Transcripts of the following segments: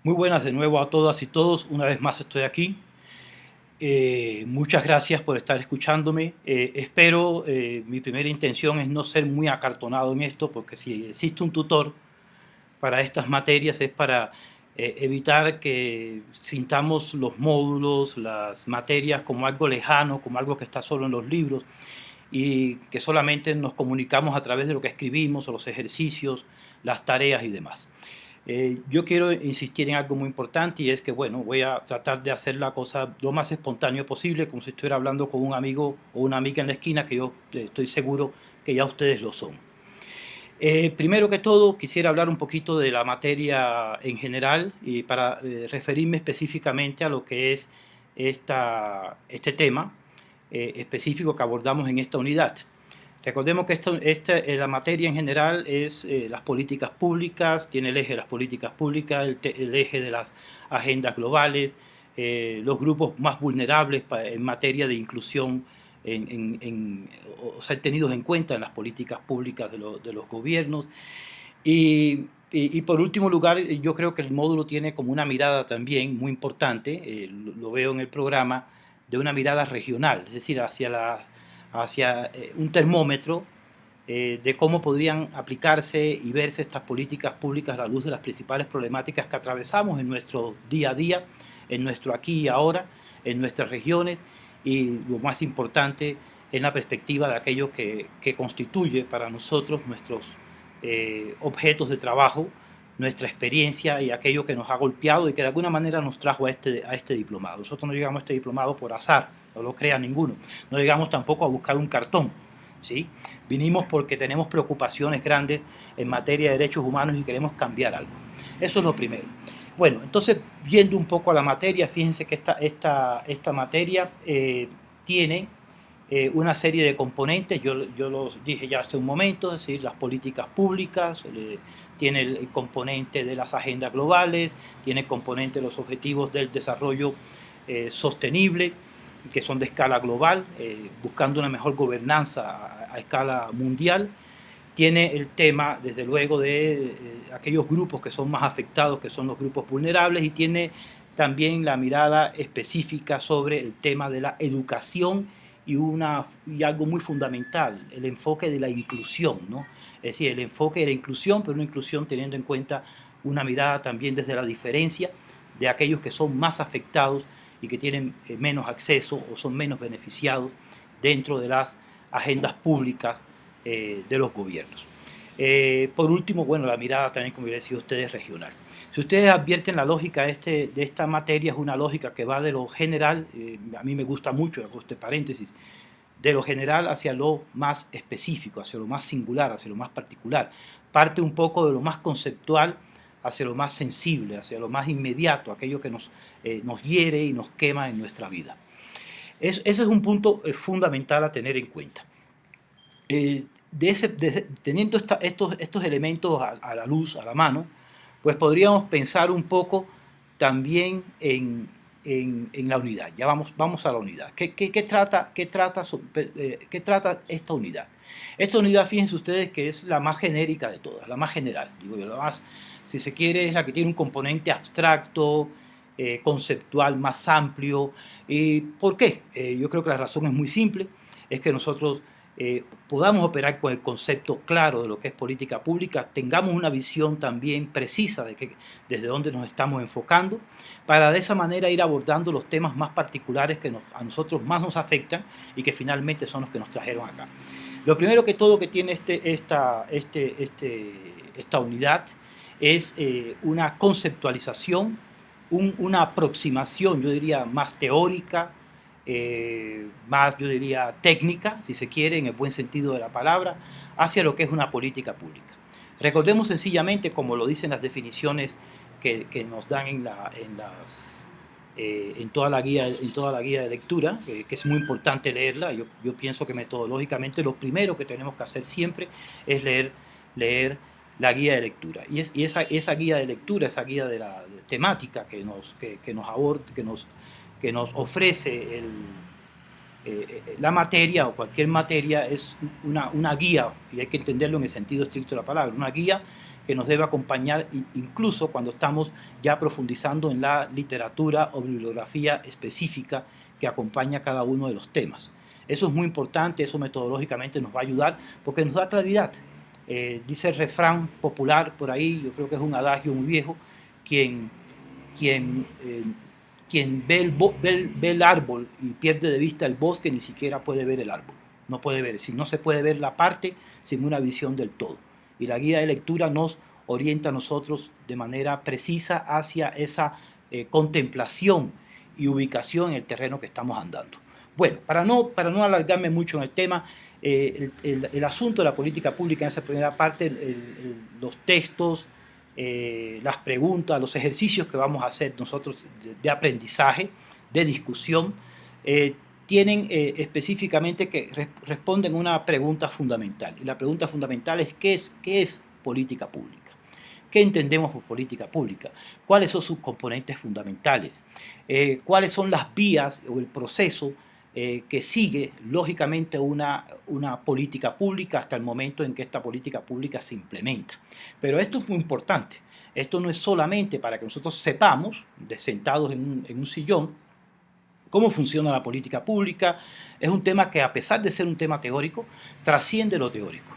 Muy buenas de nuevo a todas y todos. Una vez más estoy aquí. Muchas gracias por estar escuchándome. Espero, mi primera intención es no ser muy acartonado en esto, porque si existe un tutor para estas materias es para evitar que sintamos los módulos, las materias como algo lejano, como algo que está solo en los libros y que solamente nos comunicamos a través de lo que escribimos o los ejercicios, las tareas y demás. Yo quiero insistir en algo muy importante y es que, bueno, voy a tratar de hacer la cosa lo más espontáneo posible, como si estuviera hablando con un amigo o una amiga en la esquina, que yo estoy seguro que ya ustedes lo son. Primero que todo, quisiera hablar un poquito de la materia en general y para referirme específicamente a lo que es este tema específico que abordamos en esta unidad. Recordemos que la materia en general es las políticas públicas, tiene el eje de las políticas públicas, el eje de las agendas globales, los grupos más vulnerables en materia de inclusión, o ser tenidos en cuenta en las políticas públicas de los gobiernos. Y por último lugar, yo creo que el módulo tiene como una mirada también muy importante, lo veo en el programa, de una mirada regional, es decir, hacia un termómetro de cómo podrían aplicarse y verse estas políticas públicas a la luz de las principales problemáticas que atravesamos en nuestro día a día, en nuestro aquí y ahora, en nuestras regiones y lo más importante, en la perspectiva de aquello que constituye para nosotros nuestros objetos de trabajo, nuestra experiencia y aquello que nos ha golpeado y que de alguna manera nos trajo a este diplomado. Nosotros no llegamos a este diplomado por azar, no lo crea ninguno. No llegamos tampoco a buscar un cartón, ¿sí? Vinimos porque tenemos preocupaciones grandes en materia de derechos humanos y queremos cambiar algo. Eso es lo primero. Bueno, entonces, viendo un poco a la materia, fíjense que esta materia tiene una serie de componentes, yo los dije ya hace un momento, es decir, las políticas públicas, tiene el componente de las agendas globales, tiene el componente de los objetivos del desarrollo sostenible, que son de escala global, buscando una mejor gobernanza a escala mundial. Tiene el tema, desde luego, de aquellos grupos que son más afectados, que son los grupos vulnerables, y tiene también la mirada específica sobre el tema de la educación y algo muy fundamental, el enfoque de la inclusión, ¿no? Es decir, el enfoque de la inclusión, pero una inclusión teniendo en cuenta una mirada también desde la diferencia de aquellos que son más afectados y que tienen menos acceso o son menos beneficiados dentro de las agendas públicas de los gobiernos. Por último, bueno, la mirada también, como ya decía ustedes, regional. Si ustedes advierten la lógica de esta materia, es una lógica que va de lo general, a mí me gusta mucho, hago este paréntesis, de lo general hacia lo más específico, hacia lo más singular, hacia lo más particular. Parte un poco de lo más conceptual hacia lo más sensible, hacia lo más inmediato, aquello que nos hiere y nos quema en nuestra vida. Ese es un punto fundamental a tener en cuenta. Teniendo estos elementos a la luz, a la mano, pues podríamos pensar un poco también en la unidad. Ya vamos a la unidad. ¿Qué trata esta unidad? Esta unidad, fíjense ustedes que es la más genérica de todas, la más general. Digo yo, la más, si se quiere, es la que tiene un componente abstracto, conceptual más amplio. ¿Por qué? Yo creo que la razón es muy simple, es que nosotros podamos operar con el concepto claro de lo que es política pública, tengamos una visión también precisa desde dónde nos estamos enfocando, para de esa manera ir abordando los temas más particulares que a nosotros más nos afectan y que finalmente son los que nos trajeron acá. Lo primero que todo que tiene esta unidad es una conceptualización, una aproximación, yo diría, más teórica, más, yo diría, técnica, si se quiere, en el buen sentido de la palabra, hacia lo que es una política pública. Recordemos sencillamente, como lo dicen las definiciones que nos dan en toda la guía de lectura, que es muy importante leerla. Yo pienso que metodológicamente lo primero que tenemos que hacer siempre es leer la guía de lectura. Y esa guía de lectura, esa guía de la temática que nos ofrece la materia o cualquier materia, es una guía, y hay que entenderlo en el sentido estricto de la palabra, una guía que nos debe acompañar incluso cuando estamos ya profundizando en la literatura o bibliografía específica que acompaña cada uno de los temas. Eso es muy importante, eso metodológicamente nos va a ayudar porque nos da claridad. Dice el refrán popular por ahí, yo creo que es un adagio muy viejo, quien, quien, eh, quien ve el árbol y pierde de vista el bosque, ni siquiera puede ver el árbol. No puede ver, si no se puede ver la parte sin una visión del todo. Y la guía de lectura nos orienta a nosotros de manera precisa hacia esa contemplación y ubicación en el terreno que estamos andando. Bueno, para no alargarme mucho en el tema, el asunto de la política pública en esa primera parte, los textos, las preguntas, los ejercicios que vamos a hacer nosotros de aprendizaje, de discusión, tienen específicamente que responden a una pregunta fundamental. Y la pregunta fundamental es ¿qué es política pública? ¿Qué entendemos por política pública? ¿Cuáles son sus componentes fundamentales? ¿Cuáles son las vías o el proceso que sigue lógicamente una política pública hasta el momento en que esta política pública se implementa? Pero esto es muy importante. Esto no es solamente para que nosotros sepamos, sentados en un sillón, cómo funciona la política pública. Es un tema que, a pesar de ser un tema teórico, trasciende lo teórico.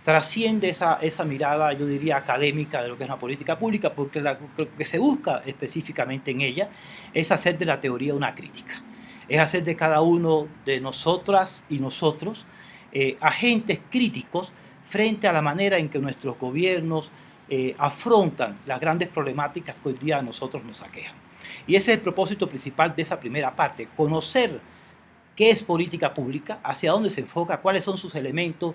Trasciende esa mirada, yo diría, académica de lo que es una política pública, porque lo que se busca específicamente en ella es hacer de la teoría una crítica. Es hacer de cada uno de nosotras y nosotros agentes críticos frente a la manera en que nuestros gobiernos afrontan las grandes problemáticas que hoy día a nosotros nos aquejan. Y ese es el propósito principal de esa primera parte, conocer qué es política pública, hacia dónde se enfoca, cuáles son sus elementos,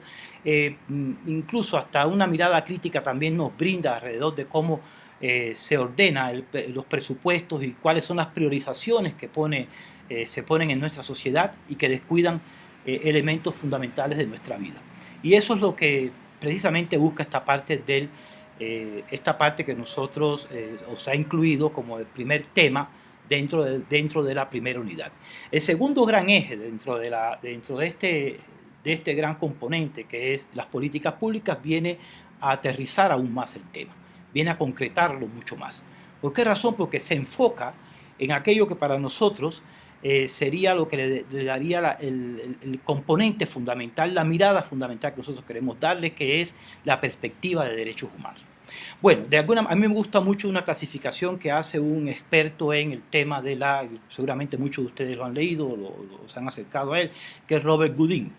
incluso hasta una mirada crítica también nos brinda alrededor de cómo se ordena los presupuestos y cuáles son las priorizaciones que se ponen en nuestra sociedad y que descuidan elementos fundamentales de nuestra vida. Y eso es lo que precisamente busca esta parte que nosotros os ha incluido como el primer tema dentro de la primera unidad. El segundo gran eje dentro de este gran componente que es las políticas públicas viene a aterrizar aún más el tema, viene a concretarlo mucho más. ¿Por qué razón? Porque se enfoca en aquello que para nosotros sería lo que le daría el componente fundamental, la mirada fundamental que nosotros queremos darle, que es la perspectiva de derechos humanos. Bueno, a mí me gusta mucho una clasificación que hace un experto en el tema seguramente muchos de ustedes lo han leído o se han acercado a él, que es Robert Goodin,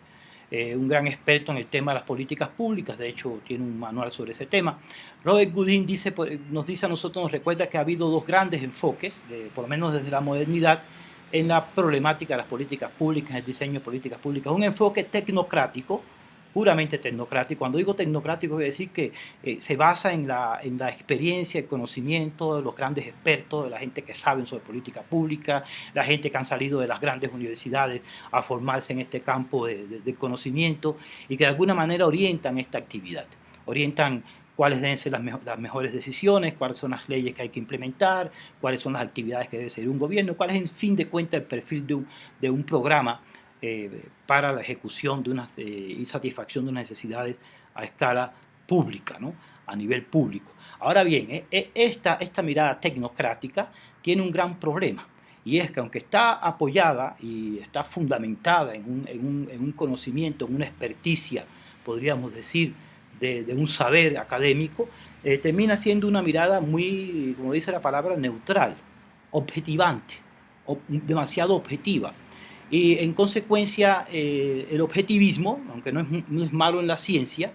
un gran experto en el tema de las políticas públicas, de hecho tiene un manual sobre ese tema. Robert Goodin nos dice a nosotros, nos recuerda que ha habido dos grandes enfoques, por lo menos desde la modernidad, en la problemática de las políticas públicas, en el diseño de políticas públicas. Un enfoque tecnocrático, puramente tecnocrático. Cuando digo tecnocrático, quiere decir que se basa en la experiencia, el conocimiento de los grandes expertos, de la gente que saben sobre política pública, la gente que han salido de las grandes universidades a formarse en este campo de conocimiento y que de alguna manera orientan esta actividad. Orientan cuáles deben ser las mejores decisiones, cuáles son las leyes que hay que implementar, cuáles son las actividades que debe seguir un gobierno, cuál es en fin de cuentas el perfil de un programa para la ejecución y satisfacción de unas necesidades a escala pública, ¿no? A nivel público. Ahora bien, esta mirada tecnocrática tiene un gran problema, y es que aunque está apoyada y está fundamentada en un conocimiento, en una experticia, podríamos decir, de un saber académico, termina siendo una mirada muy, como dice la palabra, neutral, objetivante, demasiado objetiva. Y en consecuencia, el objetivismo, aunque no es malo en la ciencia,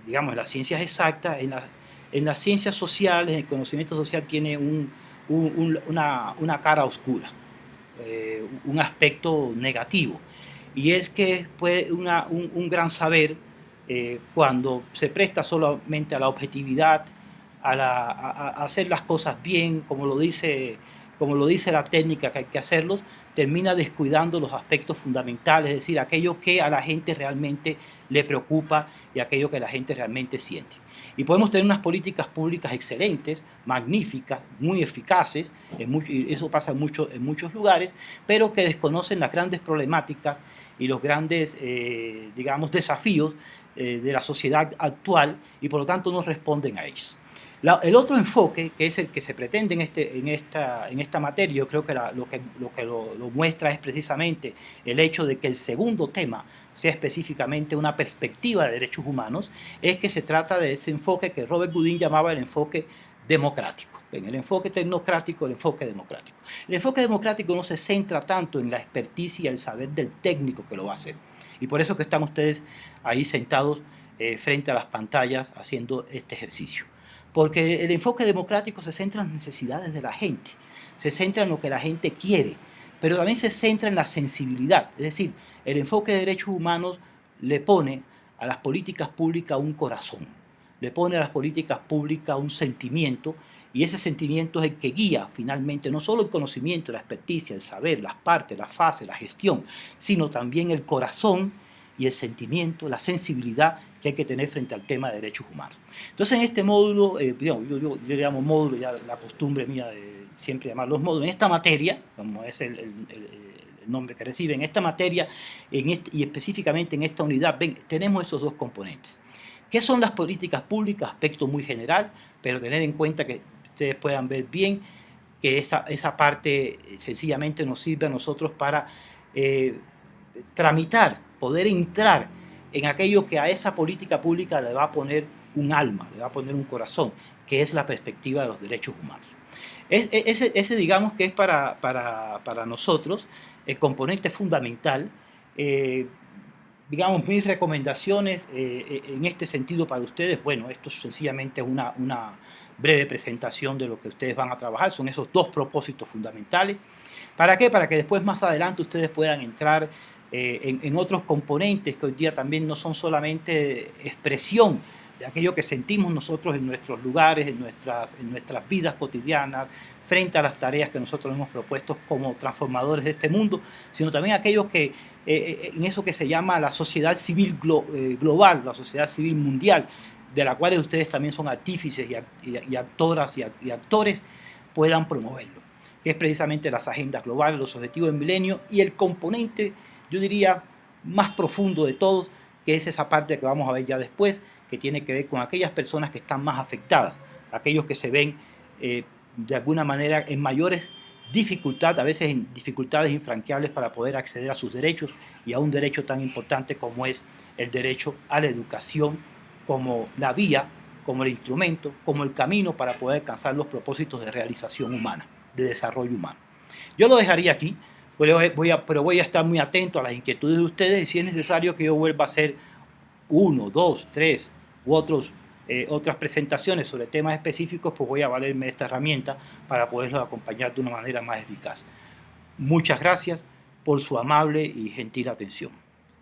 digamos, en las ciencias exactas, en las ciencias sociales, el conocimiento social tiene una cara oscura, un aspecto negativo. Y es que puede un gran saber, cuando se presta solamente a la objetividad, a hacer las cosas bien, como lo dice la técnica que hay que hacerlos, termina descuidando los aspectos fundamentales, es decir, aquello que a la gente realmente le preocupa y aquello que la gente realmente siente. Y podemos tener unas políticas públicas excelentes, magníficas, muy eficaces, y eso pasa en muchos lugares, pero que desconocen las grandes problemáticas y los grandes, digamos, desafíos de la sociedad actual y por lo tanto no responden a ellos. El otro enfoque, que es el que se pretende en esta materia, yo creo que lo muestra es precisamente el hecho de que el segundo tema sea específicamente una perspectiva de derechos humanos, es que se trata de ese enfoque que Robert Goodin llamaba el enfoque democrático. En el enfoque tecnocrático, el enfoque democrático. El enfoque democrático no se centra tanto en la experticia y el saber del técnico que lo va a hacer. Y por eso que están ustedes ahí sentados frente a las pantallas haciendo este ejercicio. Porque el enfoque democrático se centra en las necesidades de la gente, se centra en lo que la gente quiere, pero también se centra en la sensibilidad. Es decir, el enfoque de derechos humanos le pone a las políticas públicas un corazón, le pone a las políticas públicas un sentimiento, y ese sentimiento es el que guía finalmente no solo el conocimiento, la experticia, el saber, las partes, las fases, la gestión, sino también el corazón y el sentimiento, la sensibilidad que hay que tener frente al tema de derechos humanos. Entonces, en este módulo, yo le llamo módulo, ya la costumbre mía de siempre llamar los módulos, en esta materia, como es el nombre que recibe, en esta materia y específicamente en esta unidad, tenemos esos dos componentes. ¿Qué son las políticas públicas? Aspecto muy general, pero tener en cuenta que ustedes puedan ver bien que esa parte sencillamente nos sirve a nosotros para tramitar, poder entrar en aquello que a esa política pública le va a poner un alma, le va a poner un corazón, que es la perspectiva de los derechos humanos. Ese digamos que es para nosotros el componente fundamental. Digamos, mis recomendaciones en este sentido para ustedes, bueno, esto sencillamente es una breve presentación de lo que ustedes van a trabajar, son esos dos propósitos fundamentales. ¿Para qué? Para que después más adelante ustedes puedan entrar en otros componentes que hoy día también no son solamente expresión de aquello que sentimos nosotros en nuestros lugares, en nuestras vidas cotidianas, frente a las tareas que nosotros hemos propuesto como transformadores de este mundo, sino también aquello que, en eso que se llama la sociedad civil global, la sociedad civil mundial, de la cual ustedes también son artífices y actoras y actores, puedan promoverlo, que es precisamente las agendas globales, los objetivos del milenio y el componente, yo diría, más profundo de todos, que es esa parte que vamos a ver ya después, que tiene que ver con aquellas personas que están más afectadas, aquellos que se ven de alguna manera en mayores dificultades, a veces en dificultades infranqueables para poder acceder a sus derechos y a un derecho tan importante como es el derecho a la educación, como la vía, como el instrumento, como el camino para poder alcanzar los propósitos de realización humana, de desarrollo humano. Yo lo dejaría aquí, pero voy a estar muy atento a las inquietudes de ustedes y si es necesario que yo vuelva a hacer 1, 2, 3 u otras presentaciones sobre temas específicos, pues voy a valerme de esta herramienta para poderlos acompañar de una manera más eficaz. Muchas gracias por su amable y gentil atención.